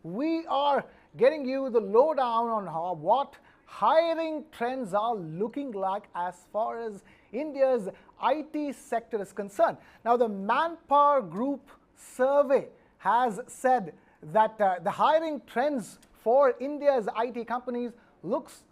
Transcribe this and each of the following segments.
we are getting you the lowdown on what hiring trends are looking like as far as India's IT sector is concerned. Now, the Manpower Group survey has said that the hiring trends for India's IT companies looks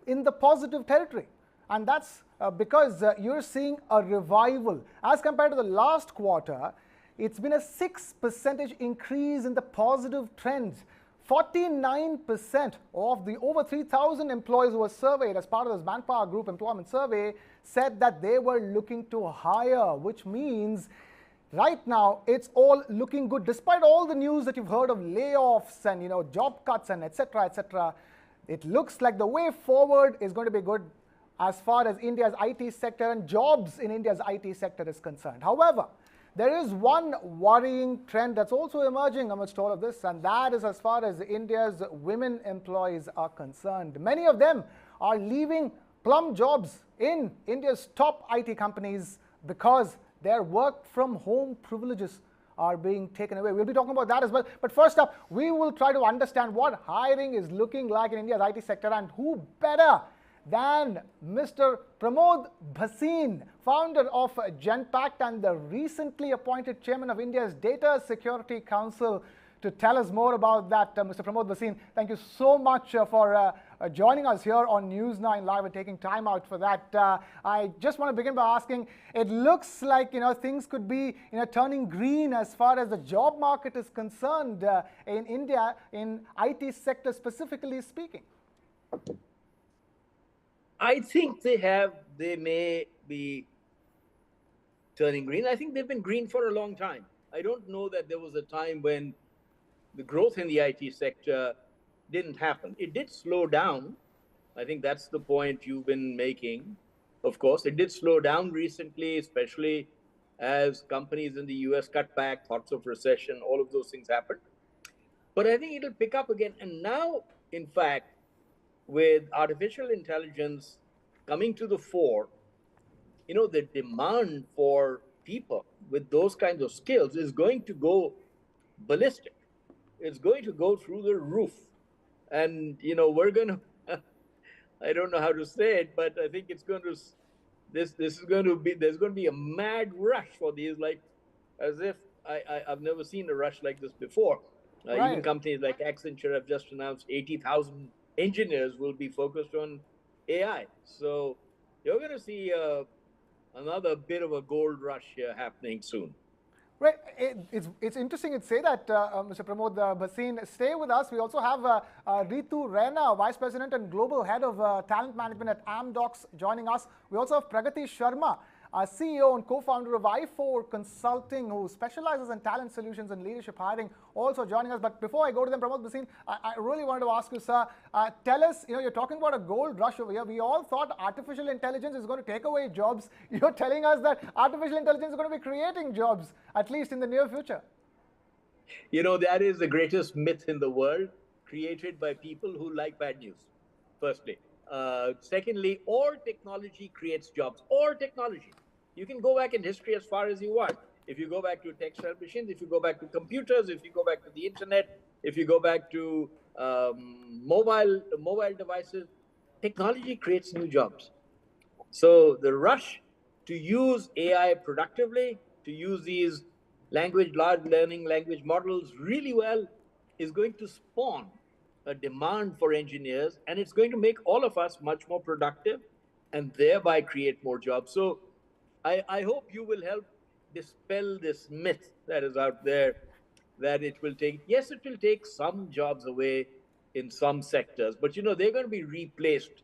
in the positive territory. And that's because you're seeing a revival. As compared to the last quarter, it's been a 6% increase in the positive trends. 49% of the over 3,000 employees who were surveyed as part of this Manpower Group employment survey said that they were looking to hire, which means right now it's all looking good. Despite all the news that you've heard of layoffs and job cuts and etc., it looks like the way forward is going to be good as far as India's IT sector and jobs in India's IT sector is concerned. However, there is one worrying trend that's also emerging amidst all of this, and that is as far as India's women employees are concerned. Many of them are leaving plum jobs in India's top IT companies because their work from home privileges are being taken away. We'll be talking about that as well. But first up, we will try to understand what hiring is looking like in India's IT sector, and who better than Mr. Pramod Bhasin, founder of Genpact and the recently appointed chairman of India's Data Security Council, to tell us more about that. Mr. Pramod Bhasin, thank you so much for joining us here on News9 Live and taking time out for that. I just want to begin by asking, it looks like things could be turning green as far as the job market is concerned in India, in IT sector specifically speaking. I think they may be turning green. I think they've been green for a long time. I don't know that there was a time when the growth in the IT sector didn't happen. It did slow down. I think that's the point you've been making. Of course, it did slow down recently, especially as companies in the US cut back, thoughts of recession, all of those things happened. But I think it'll pick up again. And now, in fact, with artificial intelligence coming to the fore, the demand for people with those kinds of skills is going to go ballistic. It's going to go through the roof. And, we're going to, I don't know how to say it, but I think it's going to, there's going to be a mad rush for these, like, as if I've never seen a rush like this before. Right. Even companies like Accenture have just announced 80,000 engineers will be focused on AI. So you're going to see another bit of a gold rush here happening soon. Right. It's interesting to say that, Mr. Pramod Bhasin. Stay with us. We also have Reetu Raina, Vice President and Global Head of Talent Management at Amdocs, joining us. We also have Pragati Sharma, CEO and co-founder of I4 Consulting, who specializes in talent solutions and leadership hiring, also joining us. But before I go to them, Pramod Bhasin, I really wanted to ask you, sir, tell us, you're talking about a gold rush over here. We all thought artificial intelligence is going to take away jobs. You're telling us that artificial intelligence is going to be creating jobs, at least in the near future. That is the greatest myth in the world, created by people who like bad news, firstly. Secondly, all technology creates jobs. All technology. You can go back in history as far as you want. If you go back to textile machines, if you go back to computers, if you go back to the internet, if you go back to mobile devices, technology creates new jobs. So the rush to use AI productively, to use these large language models really well, is going to spawn a demand for engineers, and it's going to make all of us much more productive and thereby create more jobs. So I hope you will help dispel this myth that is out there, that it will take some jobs away in some sectors, but they're going to be replaced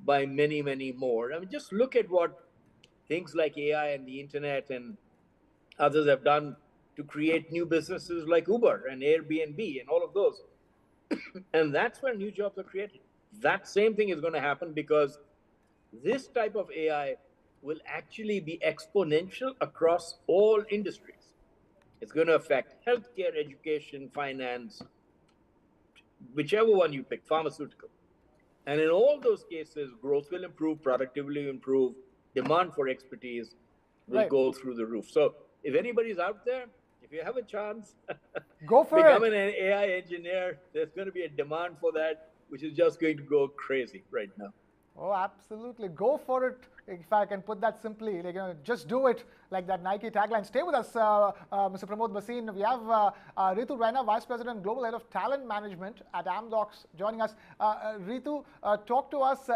by many, many more. I mean, just look at what things like AI and the internet and others have done to create new businesses like Uber and Airbnb and all of those. And that's where new jobs are created. That same thing is going to happen, because this type of AI will actually be exponential across all industries. It's going to affect healthcare, education, finance, whichever one you pick, pharmaceutical. And in all those cases, growth will improve, productivity will improve, demand for expertise will go through the roof. So if anybody's out there, if If you have a chance, Go for become it. an AI engineer. There's going to be a demand for that, which is just going to go crazy right now. Oh, absolutely. Go for it. If I can put that simply, just do it, like that Nike tagline. Stay with us, Mr. Pramod Bhasin. We have Reetu Raina, Vice President, Global Head of Talent Management at Amdocs, joining us. Reetu, talk to us.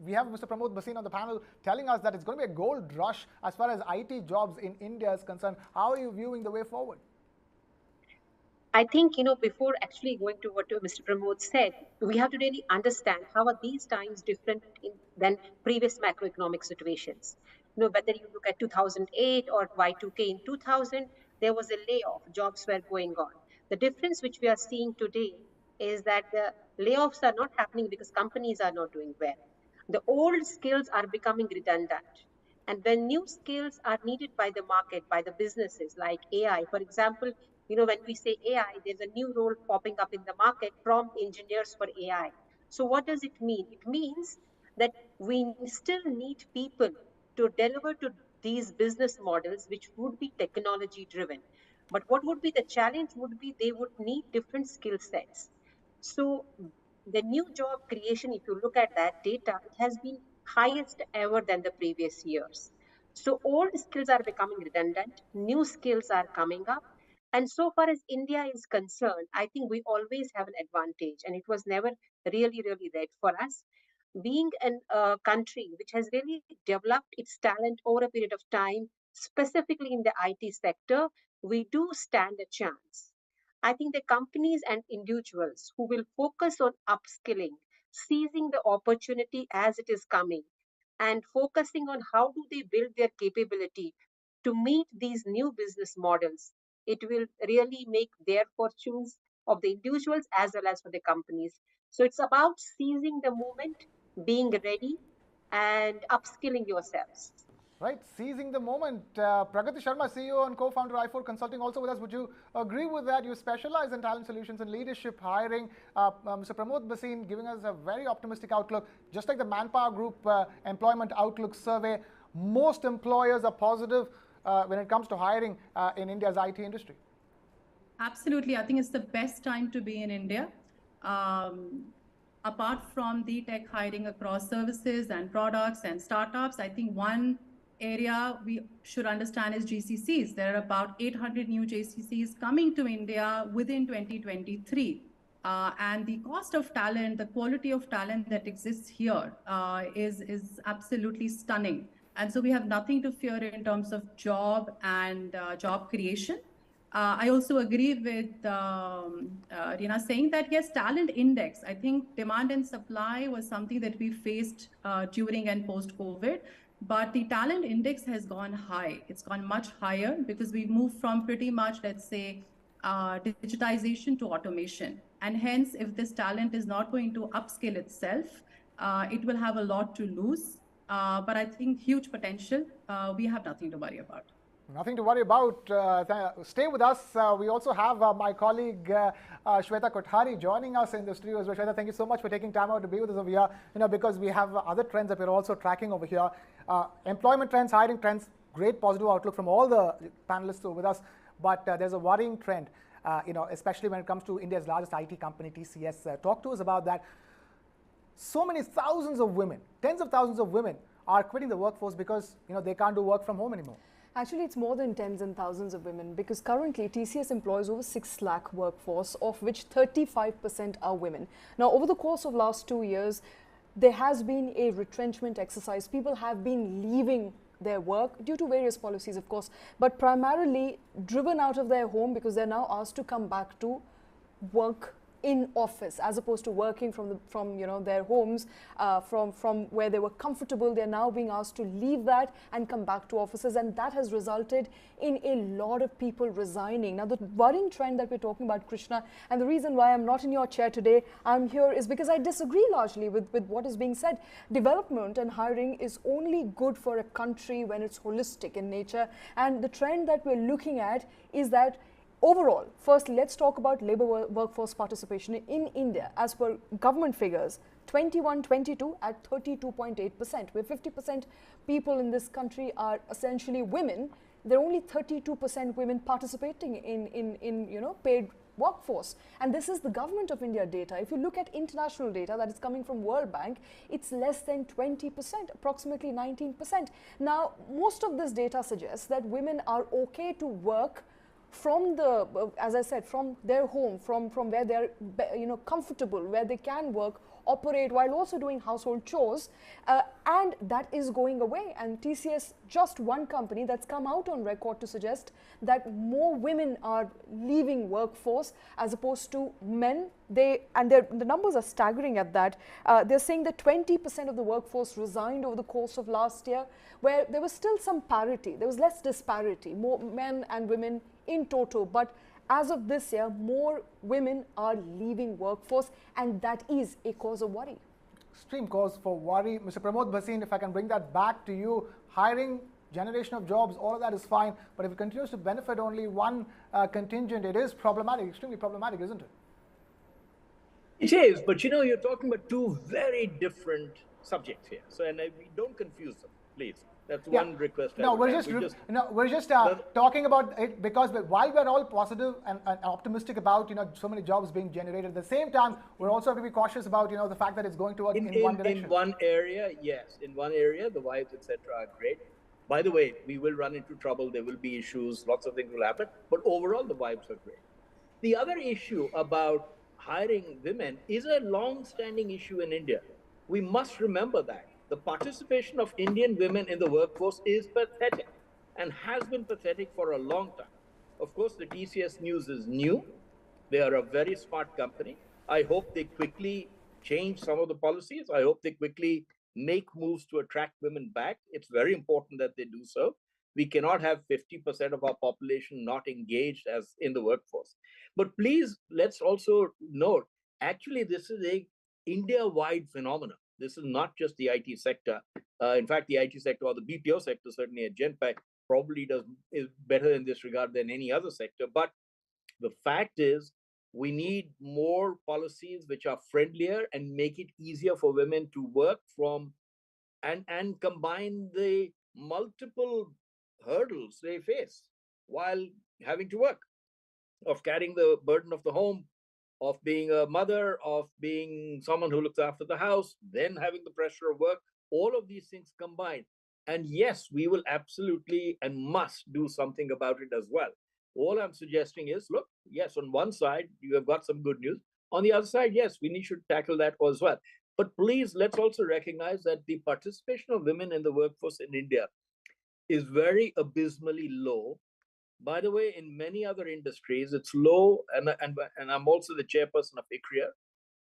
We have Mr. Pramod Bhasin on the panel telling us that it's going to be a gold rush as far as IT jobs in India is concerned. How are you viewing the way forward? I think, before actually going to what Mr. Pramod said, we have to really understand how are these times different than previous macroeconomic situations. Whether you look at 2008 or Y2K in 2000, there was a layoff, jobs were going on. The difference which we are seeing today is that the layoffs are not happening because companies are not doing well. The old skills are becoming redundant. And when new skills are needed by the market, by the businesses like AI, for example, when we say AI, there's a new role popping up in the market, prompt engineers for AI. So what does it mean? It means that we still need people to deliver to these business models, which would be technology driven. But what would be the challenge would be they would need different skill sets. So the new job creation, if you look at that data, it has been highest ever than the previous years. So old skills are becoming redundant, new skills are coming up. And so far as India is concerned, I think we always have an advantage, and it was never really, really red for us. Being a country which has really developed its talent over a period of time, specifically in the IT sector, we do stand a chance. I think the companies and individuals who will focus on upskilling, seizing the opportunity as it is coming, and focusing on how do they build their capability to meet these new business models, it will really make their fortunes of the individuals as well as for the companies. So it's about seizing the moment, being ready, and upskilling yourselves. Right, seizing the moment. Pragati Sharma, CEO and co-founder I4 Consulting, also with us. Would you agree with that? You specialize in talent solutions and leadership hiring. Mr. Pramod Bhasin giving us a very optimistic outlook. Just like the Manpower Group Employment Outlook survey, most employers are positive when it comes to hiring in India's IT industry. Absolutely. I think it's the best time to be in India. Apart from the tech hiring across services and products and startups, I think one area we should understand is GCCs. There are about 800 new GCCs coming to India within 2023. And the cost of talent, the quality of talent that exists here is absolutely stunning. And so we have nothing to fear in terms of job and job creation. I also agree with Reena saying that, yes, talent index, I think demand and supply was something that we faced during and post-COVID, but the talent index has gone high. It's gone much higher because we've moved from pretty much, let's say, digitization to automation. And hence, if this talent is not going to upskill itself, it will have a lot to lose. But I think huge potential. We have nothing to worry about. Nothing to worry about. Stay with us. We also have my colleague Shweta Kothari joining us in the studio as well. Shweta, thank you so much for taking time out to be with us over here. Because we have other trends that we're also tracking over here. Employment trends, hiring trends, great positive outlook from all the panelists who are with us. But there's a worrying trend, especially when it comes to India's largest IT company, TCS. Talk to us about that. So many thousands of women, tens of thousands of women are quitting the workforce because they can't do work from home anymore. Actually, it's more than tens and thousands of women because currently TCS employs over 6 lakh workforce, of which 35% are women. Now, over the course of last 2 years, there has been a retrenchment exercise. People have been leaving their work due to various policies, of course, but primarily driven out of their home because they're now asked to come back to work in office as opposed to working from their homes, from where they were comfortable. They're now being asked to leave that and come back to offices, and that has resulted in a lot of people resigning. Now, the worrying trend that we're talking about, Krishna, and the reason why I'm not in your chair today, I'm here, is because I disagree largely with what is being said. Development and hiring is only good for a country when it's holistic in nature, and the trend that we're looking at is that overall, first, let's talk about labor workforce participation in India. As per government figures, 21-22 at 32.8%, where 50% people in this country are essentially women. there are only 32% women participating in paid workforce. And this is the government of India data. If you look at international data that is coming from World Bank, it's less than 20%, approximately 19%. Now, most of this data suggests that women are okay to work from the, as I said, from their home, from where they're comfortable, where they can work, operate while also doing household chores, and that is going away. And TCS, just one company that's come out on record to suggest that more women are leaving workforce as opposed to men. The numbers are staggering at that. They're saying that 20% of the workforce resigned over the course of last year, where there was still some parity, there was less disparity, more men and women in total, but as of this year, more women are leaving workforce, and that is a cause of worry. Extreme cause for worry. Mr. Pramod Bhasin, if I can bring that back to you, hiring, generation of jobs, all of that is fine, but if it continues to benefit only one contingent, it is problematic, extremely problematic, isn't it? It is, but you're talking about two very different subjects here. So, and we don't confuse them, please. That's one request. No, we're just talking about it because while we're all positive and optimistic about so many jobs being generated, at the same time we're also have to be cautious about the fact that it's going to work in one direction. In one area, yes. In one area, the wives, etc., are great. By the way, we will run into trouble. There will be issues. Lots of things will happen. But overall, the wives are great. The other issue about hiring women is a long-standing issue in India. We must remember that. The participation of Indian women in the workforce is pathetic and has been pathetic for a long time. Of course, the TCS news is new. They are a very smart company. I hope they quickly change some of the policies. I hope they quickly make moves to attract women back. It's very important that they do so. We cannot have 50% of our population not engaged as in the workforce. But please, let's also note, actually, this is a India-wide phenomenon. This is not just the IT sector. In fact, the IT sector or the BPO sector, certainly at Genpact, probably is better in this regard than any other sector. But the fact is, we need more policies which are friendlier and make it easier for women to work from and combine the multiple hurdles they face while having to work, of carrying the burden of the home, of being a mother, of being someone who looks after the house, then having the pressure of work, all of these things combined. And yes, we will absolutely and must do something about it as well. All I'm suggesting is, look, yes, on one side, you have got some good news. On the other side, yes, we should tackle that as well. But please, let's also recognize that the participation of women in the workforce in India is very abysmally low. By the way, in many other industries, it's low, and I'm also the chairperson of ICRIA.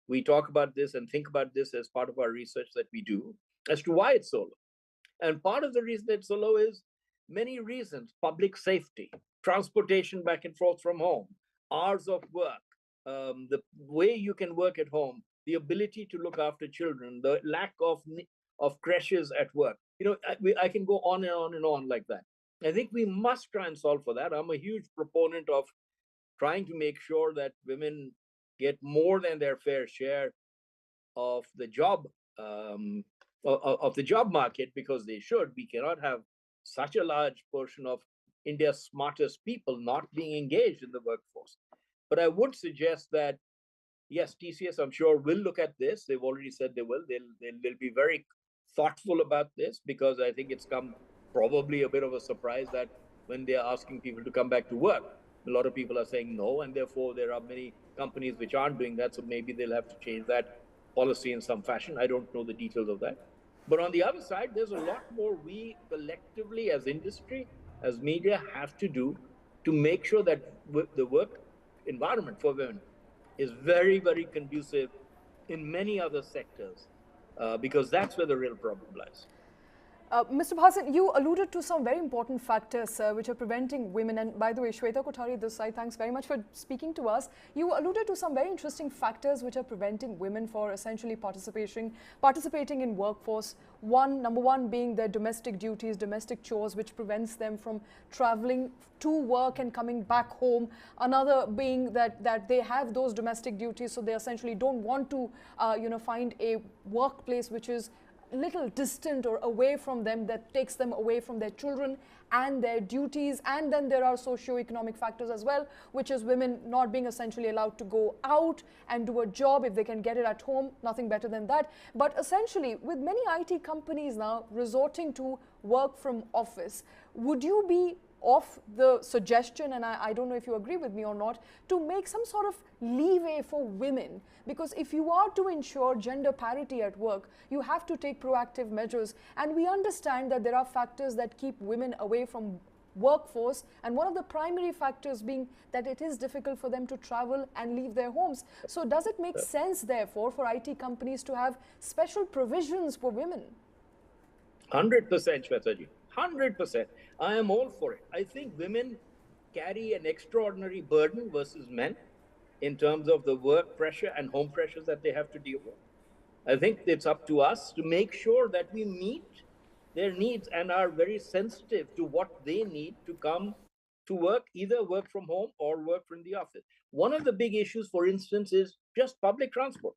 We talk about this and think about this as part of our research that we do as to why it's so low. And part of the reason it's so low is many reasons: public safety, transportation back and forth from home, hours of work, the way you can work at home, the ability to look after children, the lack of creches at work. I can go on and on and on like that. I think we must try and solve for that. I'm a huge proponent of trying to make sure that women get more than their fair share of the job market, because they should. We cannot have such a large portion of India's smartest people not being engaged in the workforce. But I would suggest that, yes, TCS, I'm sure, will look at this. They've already said they will. They'll be very thoughtful about this, because I think it's come probably a bit of a surprise that when they are asking people to come back to work, a lot of people are saying no, and therefore there are many companies which aren't doing that. So maybe they'll have to change that policy in some fashion. I don't know the details of that. But on the other side, there's a lot more we collectively as industry, as media, have to do to make sure that the work environment for women is very, very conducive in many other sectors, because that's where the real problem lies. Mr. Bhasin, you alluded to some very important factors which are preventing women, and by the way, Shweta Kothari this side, thanks very much for speaking to us. You alluded to some very interesting factors which are preventing women for essentially participating in workforce. Number one being their domestic duties, domestic chores, which prevents them from traveling to work and coming back home. Another being that they have those domestic duties, so they essentially don't want to find a workplace which is little distant or away from them, that takes them away from their children and their duties. And then there are socio-economic factors as well, which is women not being essentially allowed to go out and do a job if they can get it at home, nothing better than that. But essentially, with many IT companies now resorting to work from office, would you be of the suggestion, and I don't know if you agree with me or not, to make some sort of leeway for women? Because if you are to ensure gender parity at work, you have to take proactive measures. And we understand that there are factors that keep women away from workforce, and one of the primary factors being that it is difficult for them to travel and leave their homes. So does it make sense, therefore, for IT companies to have special provisions for women? 100%, Shweta ji. 100%. I am all for it. I think women carry an extraordinary burden versus men in terms of the work pressure and home pressures that they have to deal with. I think it's up to us to make sure that we meet their needs and are very sensitive to what they need to come to work, either work from home or work from the office. One of the big issues, for instance, is just public transport.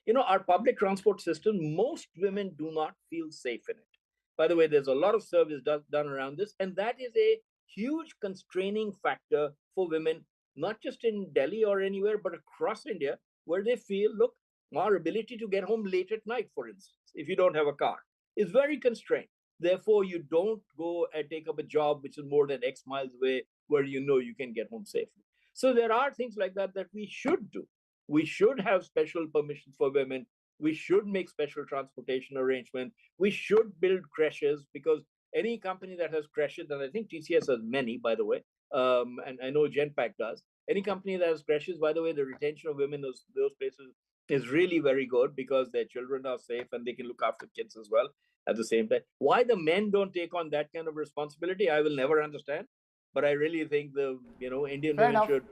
You know, our public transport system, most women do not feel safe in it. By the way, there's a lot of service done around this, and that is a huge constraining factor for women, not just in Delhi or anywhere, but across India, where they feel, look, our ability to get home late at night, for instance, if you don't have a car, is very constrained. Therefore, you don't go and take up a job which is more than X miles away, where you know you can get home safely. So there are things like that that we should do. We should have special permissions for women. We should make special transportation arrangements. We should build creches, because any company that has creches, and I think TCS has many, by the way, and I know Genpact does. Any company that has creches, by the way, the retention of women in those places is really very good, because their children are safe and they can look after kids as well at the same time. Why the men don't take on that kind of responsibility, I will never understand. But I really think the Indian women should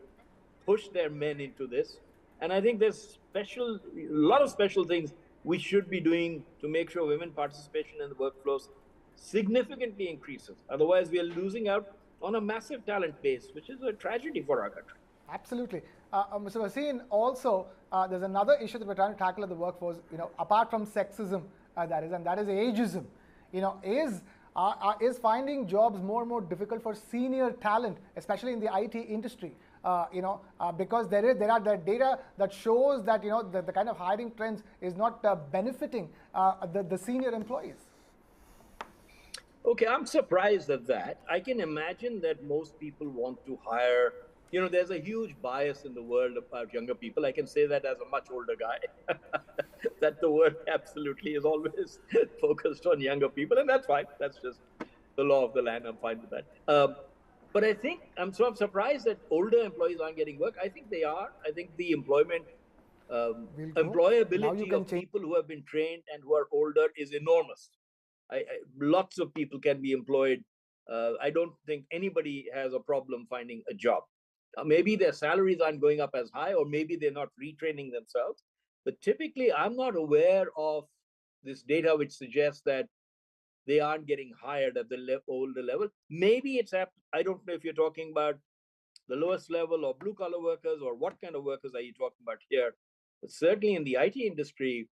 push their men into this. And I think there's a lot of special things we should be doing to make sure women participation in the workforce significantly increases. Otherwise, we are losing out on a massive talent base, which is a tragedy for our country. Absolutely. Mr. Bhasin, also, there's another issue that we're trying to tackle at the workforce, apart from sexism, and that is ageism. Is finding jobs more and more difficult for senior talent, especially in the IT industry? Because there are the data that shows that the kind of hiring trends is not benefiting the senior employees. Okay, I'm surprised at that. I can imagine that most people want to hire. There's a huge bias in the world about younger people. I can say that as a much older guy, that the world absolutely is always focused on younger people, and that's fine. That's just the law of the land. I'm fine with that. But I think I'm surprised that older employees aren't getting work. I think they are. I think the employability of people who have been trained and who are older is enormous. Lots of people can be employed. I don't think anybody has a problem finding a job. Maybe their salaries aren't going up as high, or maybe they're not retraining themselves. But typically, I'm not aware of this data which suggests that they aren't getting hired at the older level. Maybe I don't know if you're talking about the lowest level or blue collar workers, or what kind of workers are you talking about here? But certainly in the IT industry,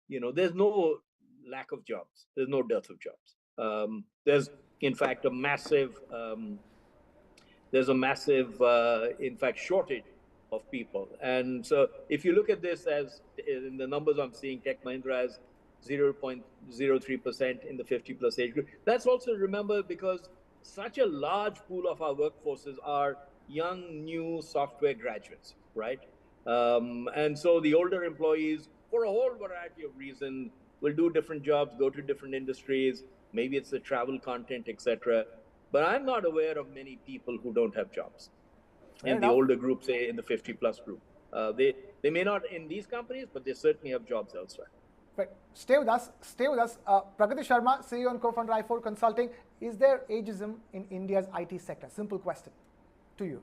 there's no lack of jobs. There's no dearth of jobs. There's in fact a massive, in fact, shortage of people. And so if you look at this as in the numbers I'm seeing, Tech Mahindra has 0.03% in the 50 plus age group. That's also, remember, because such a large pool of our workforces are young, new software graduates, right? And so the older employees, for a whole variety of reasons, will do different jobs, go to different industries. Maybe it's the travel content, etc. But I'm not aware of many people who don't have jobs in the older group, say in the 50 plus group. They may not in these companies, but they certainly have jobs elsewhere. Right. Stay with us. Pragati Sharma, CEO and co-founder i4 Consulting. Is there ageism in India's IT sector? Simple question to you.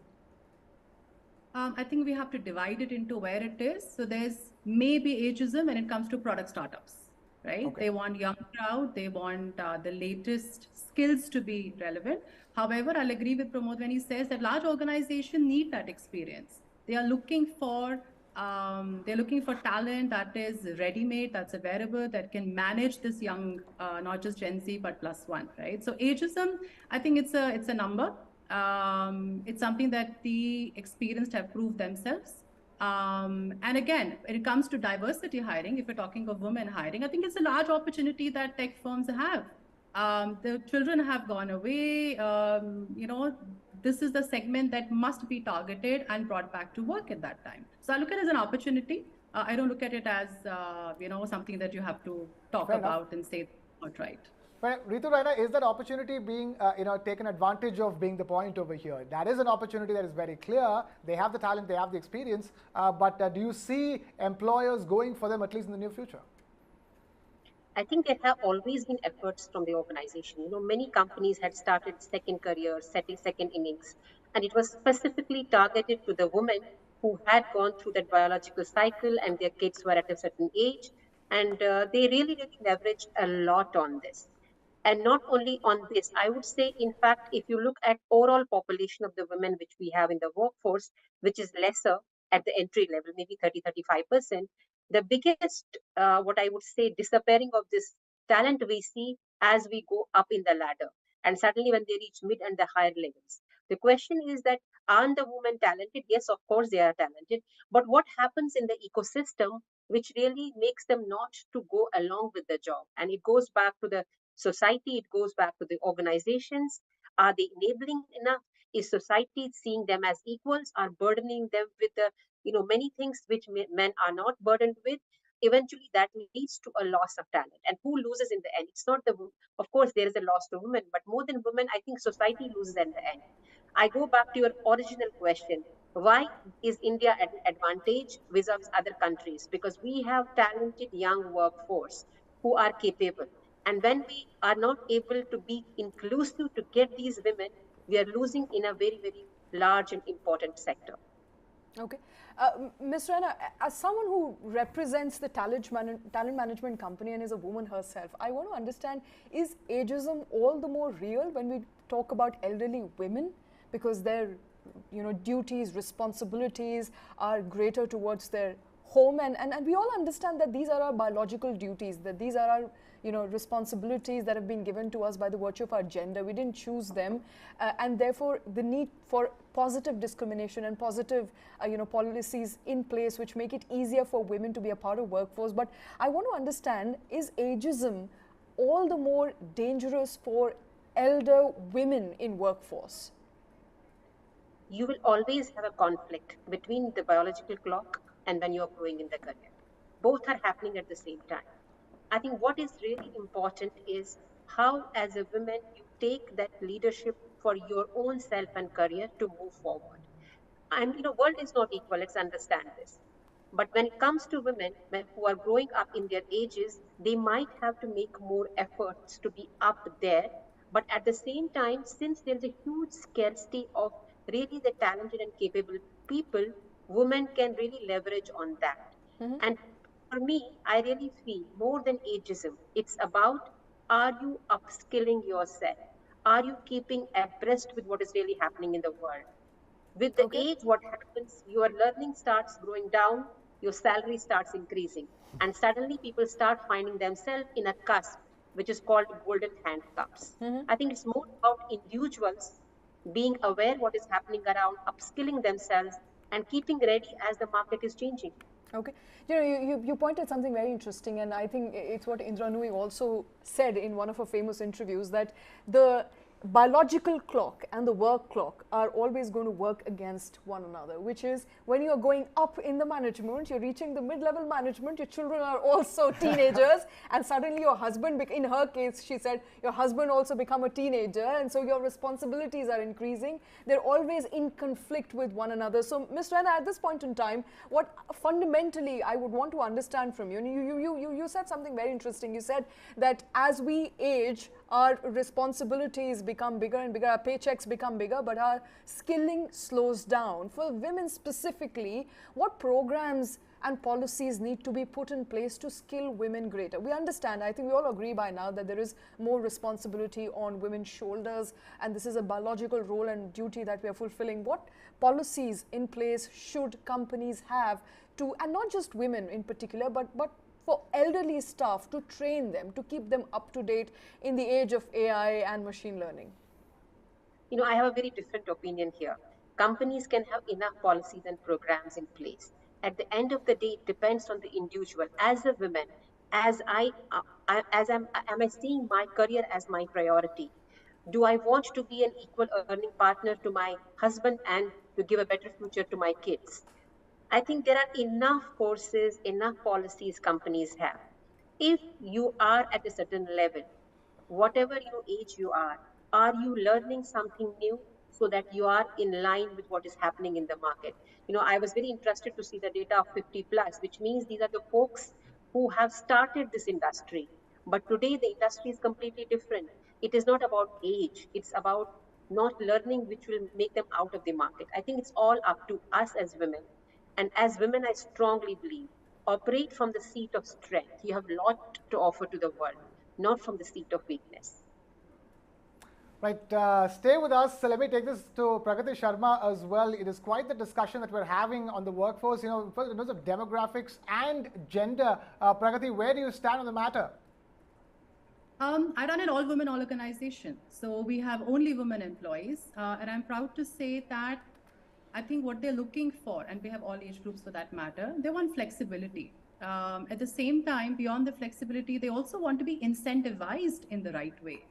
I think we have to divide it into where it is. So there's maybe ageism when it comes to product startups, right? Okay. They want young crowd. They want the latest skills to be relevant. However, I'll agree with Pramod when he says that large organizations need that experience. They are looking for They're looking for talent that is ready-made, that's available, that can manage this young, not just Gen Z, but +1, right? So ageism, I think it's a number. It's something that the experienced have proved themselves. And again, when it comes to diversity hiring, if we're talking of women hiring, I think it's a large opportunity that tech firms have. The children have gone away. This is the segment that must be targeted and brought back to work at that time. So I look at it as an opportunity. I don't look at it as, something that you have to talk Fair about enough. and say, not right. But Reetu Raina, is that opportunity being taken advantage of being the point over here? That is an opportunity that is very clear. They have the talent, they have the experience, but do you see employers going for them at least in the near future? I think there have always been efforts from the organization. Many companies had started second careers, setting second innings, and it was specifically targeted to the women who had gone through that biological cycle and their kids were at a certain age. And they really, really leveraged a lot on this. And not only on this, I would say, in fact, if you look at overall population of the women which we have in the workforce, which is lesser at the entry level, maybe 30-35%, the biggest, what I would say, disappearing of this talent we see as we go up in the ladder. And suddenly when they reach mid and the higher levels. The question is that, aren't the women talented? Yes, of course they are talented. But what happens in the ecosystem which really makes them not to go along with the job? And it goes back to the society, it goes back to the organizations. Are they enabling enough? Is society seeing them as equals? Are burdening them with the many things which men are not burdened with? Eventually that leads to a loss of talent. And who loses in the end? It's not of course there is a loss to women, but more than women, I think society loses in the end. I go back to your original question. Why is India at an advantage vis-a-vis other countries? Because we have talented young workforce who are capable. And when we are not able to be inclusive to get these women, we are losing in a very, very large and important sector. Okay. Ms. Raina, as someone who represents the talent management company and is a woman herself, I want to understand, is ageism all the more real when we talk about elderly women? Because their duties, responsibilities are greater towards their home, and we all understand that these are our biological duties, that these are our responsibilities that have been given to us by the virtue of our gender. We didn't choose them, and therefore the need for positive discrimination and positive policies in place which make it easier for women to be a part of workforce. But I want to understand, is ageism all the more dangerous for elder women in workforce? You will always have a conflict between the biological clock and when you are growing in the career. Both are happening at the same time. I think what is really important is how, as a woman, you take that leadership for your own self and career to move forward. And world is not equal. Let's understand this. But when it comes to women who are growing up in their ages, they might have to make more efforts to be up there. But at the same time, since there's a huge scarcity of really the talented and capable people, women can really leverage on that. And for me, I really feel more than ageism, it's about, are you upskilling yourself? Are you keeping abreast with what is really happening in the world? With the Okay. age, what happens? Your learning starts going down, your salary starts increasing, and suddenly people start finding themselves in a cusp, which is called golden handcuffs. I think it's more about individuals being aware what is happening around, upskilling themselves, and keeping ready as the market is changing. Okay. You pointed something very interesting, and I think it's what Indra Nooyi also said in one of her famous interviews, that the biological clock and the work clock are always going to work against one another, which is when you're going up in the management, you're reaching the mid-level management, your children are also teenagers, and suddenly your husband, in her case, she said, your husband also become a teenager, and so your responsibilities are increasing. They're always in conflict with one another. So, Ms. Raina, at this point in time, what fundamentally I would want to understand from you, and you said something very interesting. You said that as we age, our responsibilities become bigger and bigger, our paychecks become bigger, but our skilling slows down. For women specifically, what programs and policies need to be put in place to skill women greater? We understand, I think we all agree by now, that there is more responsibility on women's shoulders, and this is a biological role and duty that we are fulfilling. What policies in place should companies have to, and not just women in particular, but for elderly staff, to train them, to keep them up to date in the age of AI and machine learning? I have a very different opinion here. Companies can have enough policies and programs in place. At the end of the day, it depends on the individual. As a woman, as am I seeing my career as my priority? Do I want to be an equal earning partner to my husband and to give a better future to my kids? I think there are enough courses, enough policies companies have. If you are at a certain level, whatever your age you are you learning something new so that you are in line with what is happening in the market? I was very interested to see the data of 50 plus, which means these are the folks who have started this industry. But today the industry is completely different. It is not about age, it's about not learning, which will make them out of the market. I think it's all up to us as women. And as women, I strongly believe, operate from the seat of strength. You have a lot to offer to the world, not from the seat of weakness. Right, stay with us. So let me take this to Pragati Sharma as well. It is quite the discussion that we're having on the workforce, in terms of demographics and gender. Pragati, where do you stand on the matter? I run an all-women organization, so we have only women employees, and I'm proud to say that I think what they're looking for, and we have all age groups for that matter, they want flexibility. At the same time, beyond the flexibility, they also want to be incentivized in the right way.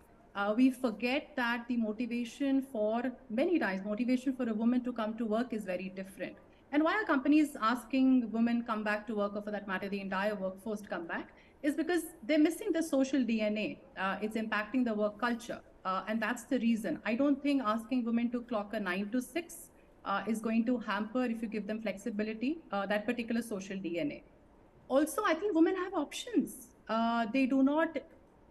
We forget that the motivation for a woman to come to work is very different. And why are companies asking women come back to work, or for that matter, the entire workforce to come back, is because they're missing the social DNA. It's impacting the work culture. And that's the reason. I don't think asking women to clock a 9 to 6 is going to hamper, if you give them flexibility, that particular social DNA. Also, I think women have options. They do not,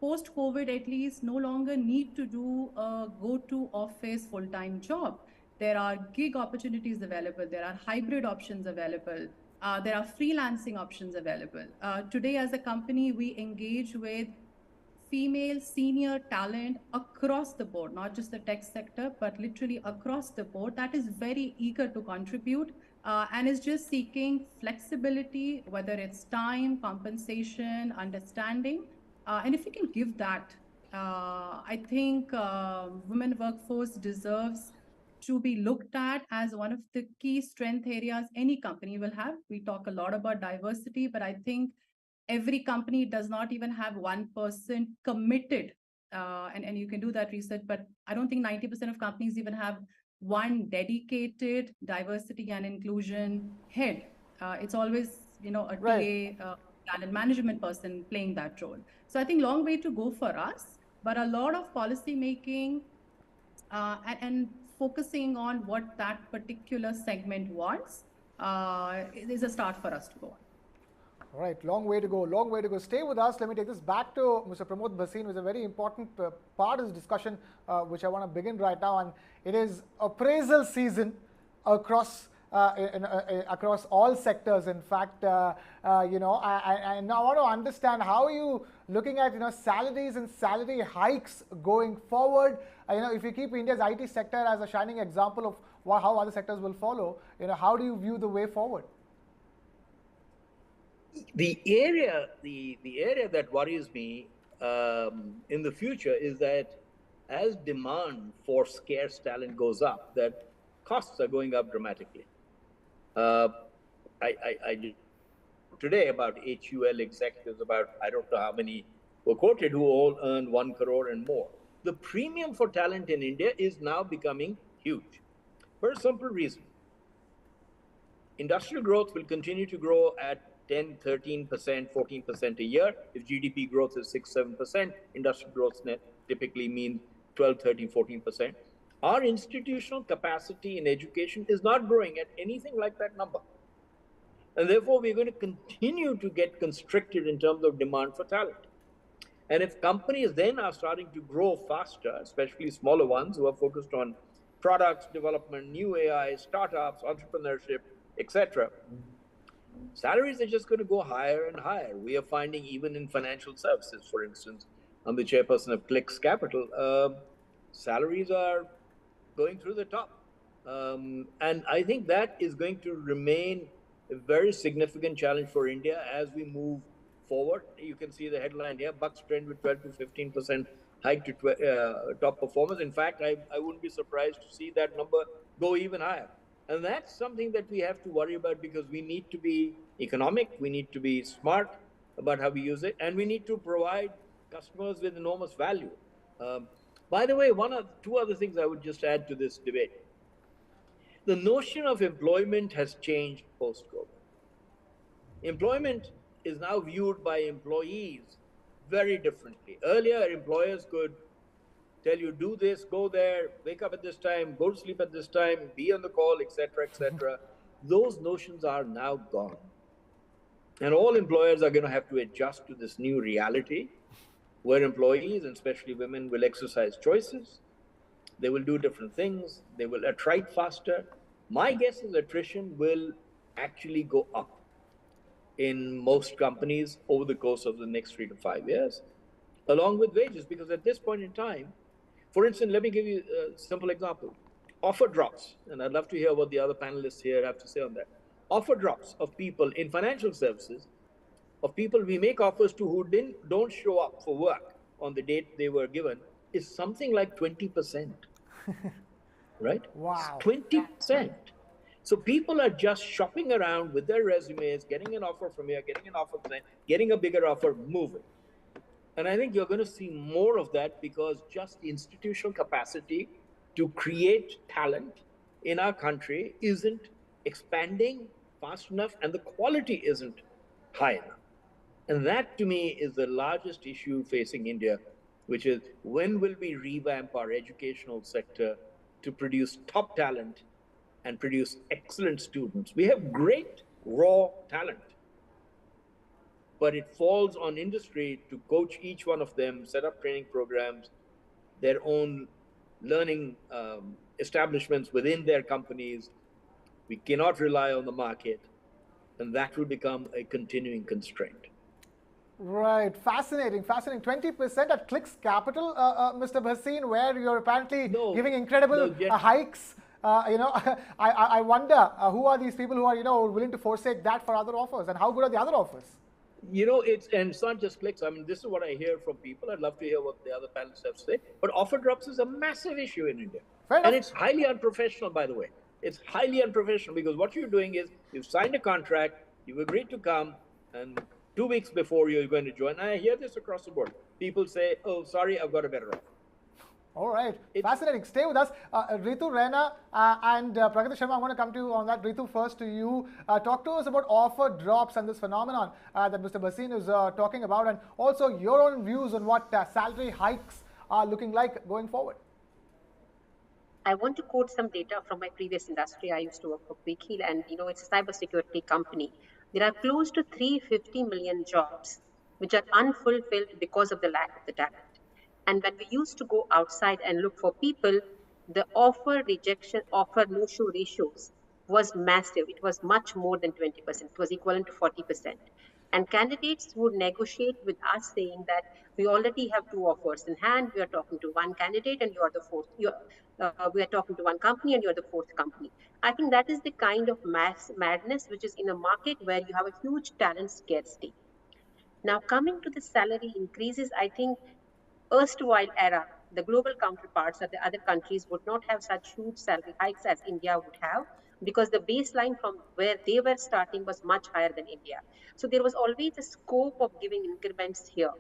post-COVID at least, no longer need to do a go-to-office full-time job. There are gig opportunities available. There are hybrid options available. There are freelancing options available. Today, as a company, we engage with female senior talent across the board, not just the tech sector, but literally across the board, that is very eager to contribute and is just seeking flexibility, whether it's time, compensation, understanding. And if we can give that, I think women workforce deserves to be looked at as one of the key strength areas any company will have. We talk a lot about diversity, but I think every company does not even have one person committed. And you can do that research, but I don't think 90% of companies even have one dedicated diversity and inclusion head. It's always, a Right. TA, talent management person playing that role. So I think long way to go for us, but a lot of policy making and focusing on what that particular segment wants is a start for us to go on. All right, long way to go, long way to go. Stay with us. Let me take this back to Mr. Pramod Bhasin, who is a very important part of this discussion, which I want to begin right now. And it is appraisal season across across all sectors. In fact, I now want to understand, how are you looking at salaries and salary hikes going forward? If you keep India's IT sector as a shining example of how other sectors will follow, how do you view the way forward? The area that worries me in the future is that as demand for scarce talent goes up, that costs are going up dramatically. I did today about HUL executives, about I don't know how many were quoted, who all earn 1 crore and more. The premium for talent in India is now becoming huge for a simple reason. Industrial growth will continue to grow at 10, 13%, 14% a year. If GDP growth is 6, 7%, industrial growth typically means 12, 13, 14%. Our institutional capacity in education is not growing at anything like that number. And therefore, we're going to continue to get constricted in terms of demand for talent. And if companies then are starting to grow faster, especially smaller ones who are focused on products development, new AI, startups, entrepreneurship, etc., salaries are just going to go higher and higher. We are finding even in financial services, for instance, I'm the chairperson of Clicks Capital, salaries are going through the top. And I think that is going to remain a very significant challenge for India as we move forward. You can see the headline here: Bucks trend with 12 to 15% hike to top performers. In fact, I wouldn't be surprised to see that number go even higher. And that's something that we have to worry about, because we need to be economic, we need to be smart about how we use it, and we need to provide customers with enormous value. Um, by the way, two other things I would just add to this debate. The notion of employment has changed post-COVID. Employment is now viewed by employees very differently. Earlier, employers could tell you, do this, go there, wake up at this time, go to sleep at this time, be on the call, etc., etc. Those notions are now gone. And all employers are going to have to adjust to this new reality, where employees, and especially women, will exercise choices. They will do different things. They will attrite faster. My guess is attrition will actually go up in most companies over the course of the next 3 to 5 years, along with wages, because at this point in time, for instance, let me give you a simple example. Offer drops, and I'd love to hear what the other panelists here have to say on that. Offer drops of people in financial services, of people we make offers to who don't show up for work on the date they were given, is something like 20%. Right? Wow. 20%. So people are just shopping around with their resumes, getting an offer from here, getting an offer from there, getting a bigger offer, moving. And I think you're going to see more of that, because just the institutional capacity to create talent in our country isn't expanding fast enough, and the quality isn't high enough. And that, to me, is the largest issue facing India, which is, when will we revamp our educational sector to produce top talent and produce excellent students? We have great raw talent, but it falls on industry to coach each one of them, set up training programs, their own learning establishments within their companies. We cannot rely on the market, and that will become a continuing constraint. Right, fascinating, fascinating. 20% at Clicks Capital, Mr. Bhasin, where you're apparently giving incredible hikes. I wonder who are these people who are willing to forsake that for other offers, and how good are the other offers? It's not just Clicks. I mean, this is what I hear from people. I'd love to hear what the other panelists have to say. But offer drops is a massive issue in India, and it's highly unprofessional. By the way, it's highly unprofessional, because what you're doing is, you've signed a contract, you've agreed to come, and 2 weeks before you're going to join. And I hear this across the board. People say, "Oh, sorry, I've got a better offer." All right, fascinating. Stay with us. Reetu Raina and Pragati Sharma, I'm going to come to you on that. Reetu, first to you. Talk to us about offer drops and this phenomenon that Mr. Bhasin is talking about, and also your own views on what salary hikes are looking like going forward. I want to quote some data from my previous industry. I used to work for Quick Heal, and it's a cybersecurity company. There are close to 350 million jobs which are unfulfilled because of the lack of the talent. And when we used to go outside and look for people, the offer rejection, offer no-show ratios was massive. It was much more than 20%. It was equivalent to 40%. And candidates would negotiate with us, saying that we already have 2 offers in hand. We are talking to one candidate and you are the fourth. We are talking to one company and you're the 4th company. I think that is the kind of madness which is in a market where you have a huge talent scarcity. Now, coming to the salary increases, I think erstwhile era, the global counterparts of the other countries would not have such huge salary hikes as India would have, because the baseline from where they were starting was much higher than India. So there was always a scope of giving increments here.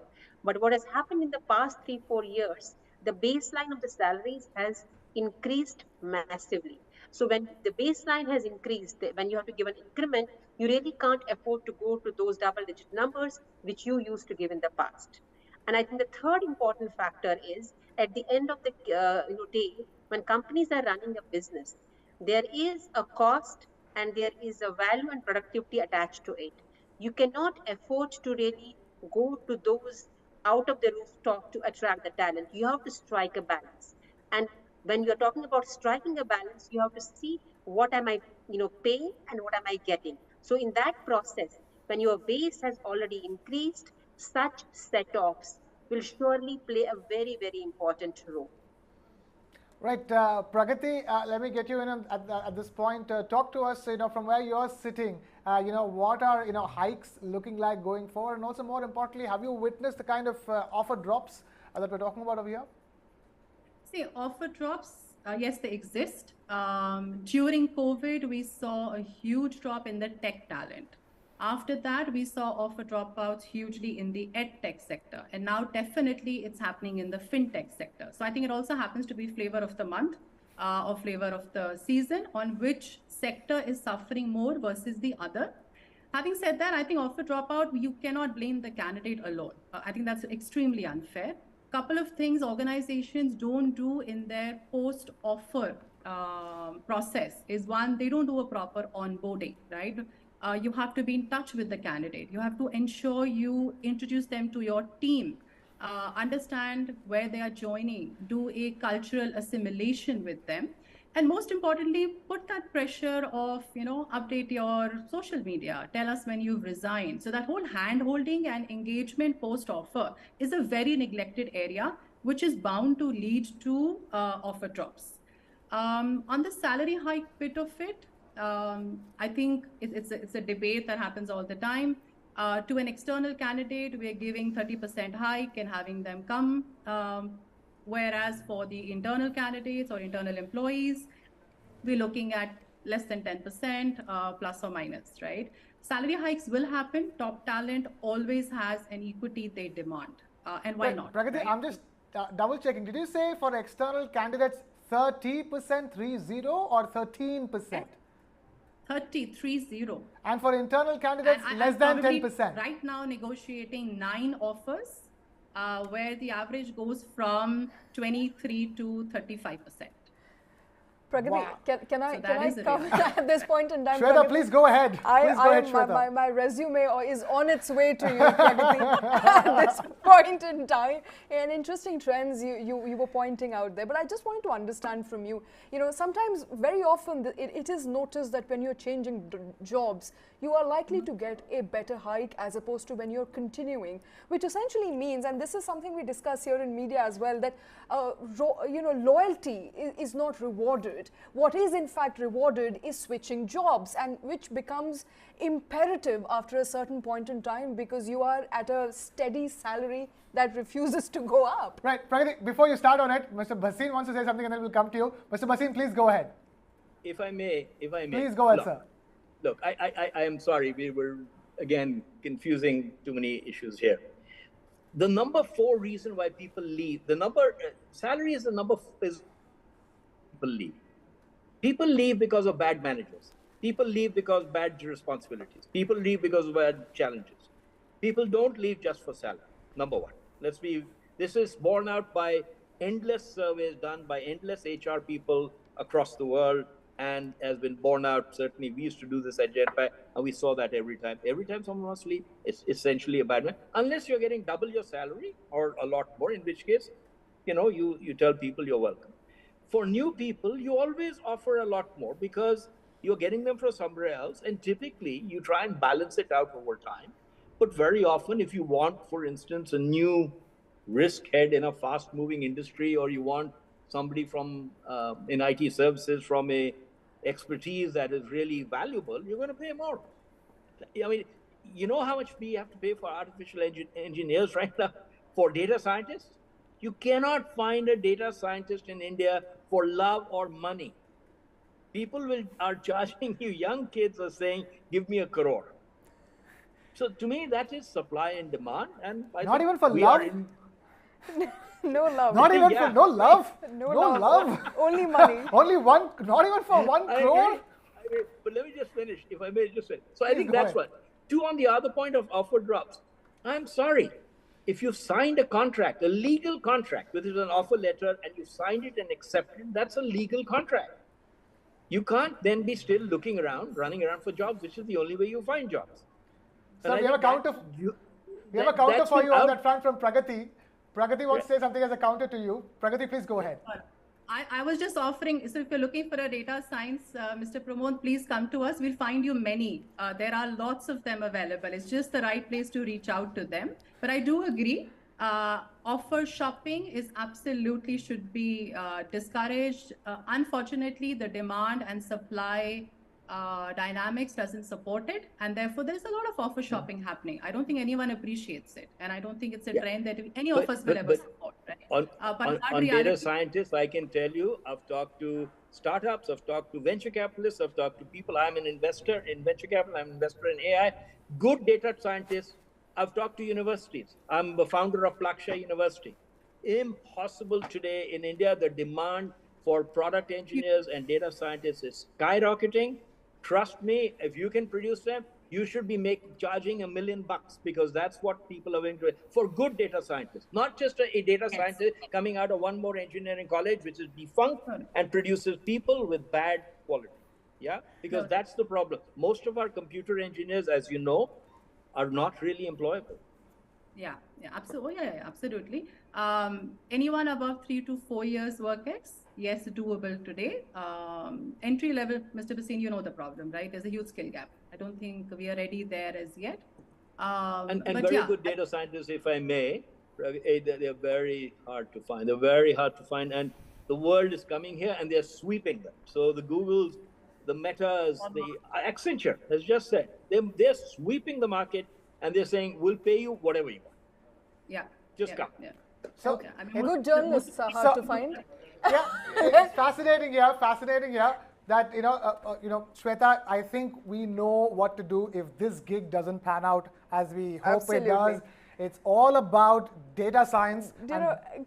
But what has happened in the past 3-4 years, the baseline of the salaries has increased massively. So when the baseline has increased, when you have to give an increment, you really can't afford to go to those double-digit numbers which you used to give in the past. And I think the third important factor is, at the end of the day, when companies are running a business, there is a cost and there is a value and productivity attached to it. You cannot afford to really go to those out of the rooftop to attract the talent. You have to strike a balance. And when you're talking about striking a balance, you have to see, what am I paying and what am I getting. So in that process, when your base has already increased, such set-offs will surely play a very, very important role. Right, Pragati, let me get you in at this point. Talk to us, from where you're sitting. What are hikes looking like going forward, and also more importantly, have you witnessed the kind of offer drops that we're talking about over here? See, offer drops, yes, they exist. During COVID, we saw a huge drop in the tech talent. After that, we saw offer dropouts hugely in the edtech sector. And now definitely it's happening in the fintech sector. So I think it also happens to be flavor of the month or flavor of the season on which sector is suffering more versus the other. Having said that, I think offer dropout, you cannot blame the candidate alone. I think that's extremely unfair. Couple of things organizations don't do in their post-offer process is one, they don't do a proper onboarding, right? You have to be in touch with the candidate. You have to ensure you introduce them to your team, understand where they are joining, do a cultural assimilation with them. And most importantly, put that pressure of, update your social media, tell us when you've resigned. So that whole hand-holding and engagement post-offer is a very neglected area, which is bound to lead to offer drops. On the salary hike bit of it, I think it's a debate that happens all the time. To an external candidate, we're giving 30% hike and having them come. Whereas for the internal candidates or internal employees, we're looking at less than 10% plus or minus, right? Salary hikes will happen. Top talent always has an equity they demand. And why not? Pragati, right? I'm just double checking. Did you say for external candidates 30%, 30 or 13%? 30. And for internal candidates, less than 10%. Right now negotiating 9 offers where the average goes from 23 to 35%. Pragati, wow. can I come at this point in time? Shweta, please go ahead. Please go ahead, Shweta. My resume is on its way to you, Pragati, at this point in time. And interesting trends you were pointing out there. But I just wanted to understand from you, sometimes, very often, it is noticed that when you're changing jobs, you are likely to get a better hike as opposed to when you're continuing, which essentially means, and this is something we discuss here in media as well, that loyalty is not rewarded. What is in fact rewarded is switching jobs, and which becomes imperative after a certain point in time because you are at a steady salary that refuses to go up. Right, Pragati, before you start on it, Mr. Bhasin wants to say something and then we'll come to you. Mr. Bhasin, please go ahead. If I may. Please go ahead, sir. Look, I am sorry, we were again confusing too many issues here. The number 4 reason why people leave, salary is the number is people leave. People leave because of bad managers. People leave because of bad responsibilities. People leave because of bad challenges. People don't leave just for salary, number 1. This is borne out by endless surveys done by endless HR people across the world, and has been borne out. Certainly, we used to do this at Jetpack, and we saw that every time. Every time someone wants to leave, it's essentially a bad man. Unless you're getting double your salary or a lot more, in which case, you tell people you're welcome. For new people, you always offer a lot more because you're getting them from somewhere else, and typically you try and balance it out over time. But very often, if you want, for instance, a new risk head in a fast-moving industry, or you want somebody from in IT services from a expertise that is really valuable, you're going to pay more. I mean, you know how much we have to pay for artificial engineers right now, for data scientists? You cannot find a data scientist in India for love or money. People are charging you, young kids are saying, give me 1 crore. So to me, that is supply and demand. And not even for love? No love. Not even for no love? No love. Only money. Only one, not even for 1 crore? But let me just finish, if I may just say. So I think that's one. 2, on the other point of offer drops. I'm sorry. If you've signed a contract, a legal contract, which is an offer letter, and you signed it and accepted it, that's a legal contract. You can't then be still looking around, running around for jobs, which is the only way you find jobs. So we have a counter for you on that front from Pragati. Pragati wants to say something as a counter to you. Pragati, please go ahead. I was just offering, so if you're looking for a data science, Mr. Pramod, please come to us. We'll find you many. There are lots of them available. It's just the right place to reach out to them. But I do agree, Offer shopping is absolutely should be discouraged. Unfortunately, the demand and supply dynamics doesn't support it, and therefore there's a lot of offer shopping happening. I don't think anyone appreciates it, and I don't think it's a trend that any of us will ever support. Right? On data scientists, I can tell you, I've talked to startups, I've talked to venture capitalists, I've talked to people. I'm an investor in venture capital, I'm an investor in AI. Good data scientists. I've talked to universities. I'm the founder of Plaksha University. Impossible today in India. The demand for product engineers and data scientists is skyrocketing. Trust me, if you can produce them, you should be charging $1 million because that's what people are willing to do for good data scientists, not just a data scientist coming out of one more engineering college, which is defunct and produces people with bad quality. Yeah, because that's the problem. Most of our computer engineers, as you know, are not really employable. Yeah, absolutely. Absolutely. Anyone above 3 to 4 years work ex, yes, doable today. Entry level, Mr. Bhasin, you know the problem, right? There's a huge skill gap. I don't think we are ready there as yet. And very good data scientists, if I may, they're very hard to find. They're very hard to find, and the world is coming here, and they're sweeping them. So the Googles, the Metas, the Accenture has just said they're sweeping the market, and they're saying we'll pay you whatever you want. Yeah, just come. Yeah. So good journalists are hard to find. Yeah, it's fascinating here. That Shweta, I think we know what to do if this gig doesn't pan out as we hope it does. It's all about data science.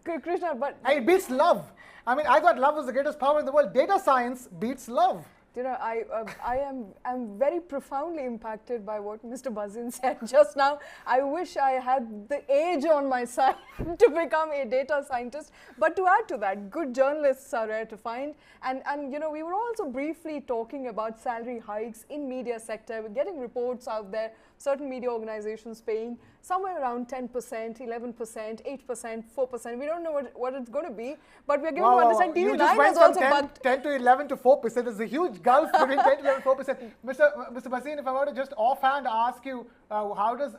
Krishna, but it beats love. I mean, I thought love was the greatest power in the world. Data science beats love. I'm very profoundly impacted by what Mr. Bhasin said just now. I wish I had the age on my side to become a data scientist. But to add to that, good journalists are rare to find. And we were also briefly talking about salary hikes in media sector. We're getting reports out there, certain media organizations paying somewhere around 10%, 11%, 8%, 4%. We don't know what it's going to be, but we're given to understand TV9 has also bugged. 10 to 11 to 4%. There's a huge gulf between 10 to 11 4%. Mr. Bhasin, if I were to just offhand ask you, how does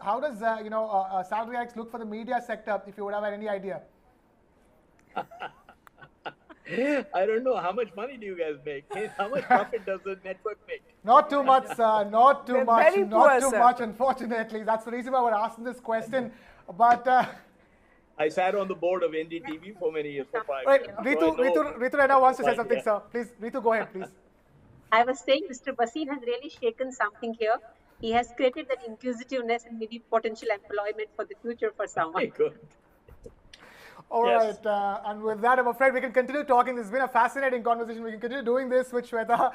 salary hikes look for the media sector, if you would have any idea? I don't know. How much money do you guys make? How much profit does the network make? Not too much, sir. Not too much, unfortunately. That's the reason why we're asking this question. But I sat on the board of NDTV for many years, for 5 right, years. Ritu Raina wants to say something, sir. Please, Ritu, go ahead, please. I was saying Mr. Bhasin has really shaken something here. He has created that inquisitiveness and maybe potential employment for the future for someone. Good. All right, and with that, I'm afraid we can continue talking. This has been a fascinating conversation. We can continue doing this with Shweta,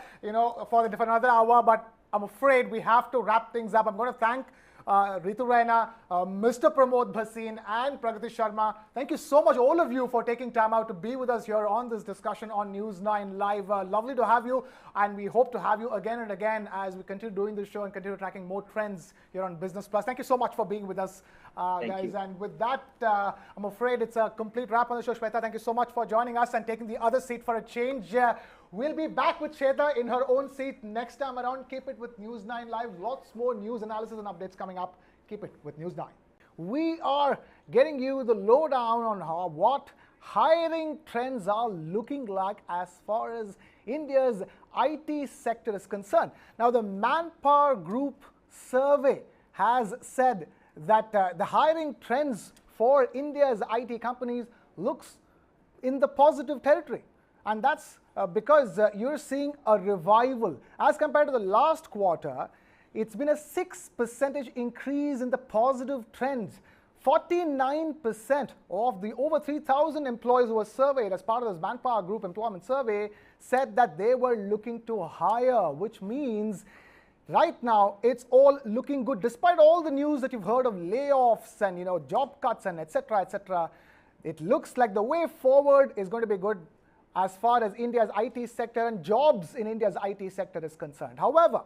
for another hour, but I'm afraid we have to wrap things up. I'm going to thank Reetu Raina, Mr. Pramod Bhasin and Pragati Sharma. Thank you so much, all of you, for taking time out to be with us here on this discussion on News9 Live. Lovely to have you, and we hope to have you again and again as we continue doing this show and continue tracking more trends here on Business Plus. Thank you so much for being with us, guys. And with that, I'm afraid it's a complete wrap on the show. Shweta, thank you so much for joining us and taking the other seat for a change. We'll be back with Shweta in her own seat next time around. Keep it with News9 Live. Lots more news, analysis and updates coming up. Keep it with News9. We are getting you the lowdown on what hiring trends are looking like as far as India's IT sector is concerned. Now, the Manpower Group survey has said that the hiring trends for India's IT companies looks in the positive territory. And that's because you're seeing a revival. As compared to the last quarter, it's been a 6% increase in the positive trends. 49% of the over 3,000 employees who were surveyed as part of this Manpower Group employment survey said that they were looking to hire, which means right now it's all looking good. Despite all the news that you've heard of layoffs and job cuts and etc., it looks like the way forward is going to be good as far as India's IT sector and jobs in India's IT sector is concerned. However,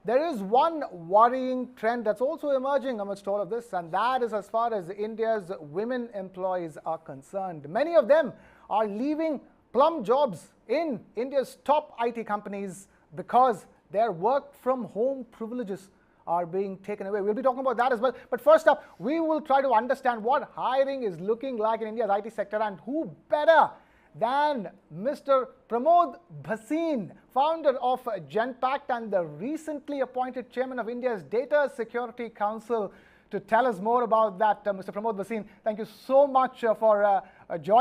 there is one worrying trend that's also emerging amidst all of this, and that is as far as India's women employees are concerned. Many of them are leaving plum jobs in India's top IT companies because their work from home privileges are being taken away. We'll be talking about that as well. But first up, we will try to understand what hiring is looking like in India's IT sector, and who better than Mr. Pramod Bhasin, founder of Genpact and the recently appointed chairman of India's Data Security Council, to tell us more about that. Mr. Pramod Bhasin, thank you so much for joining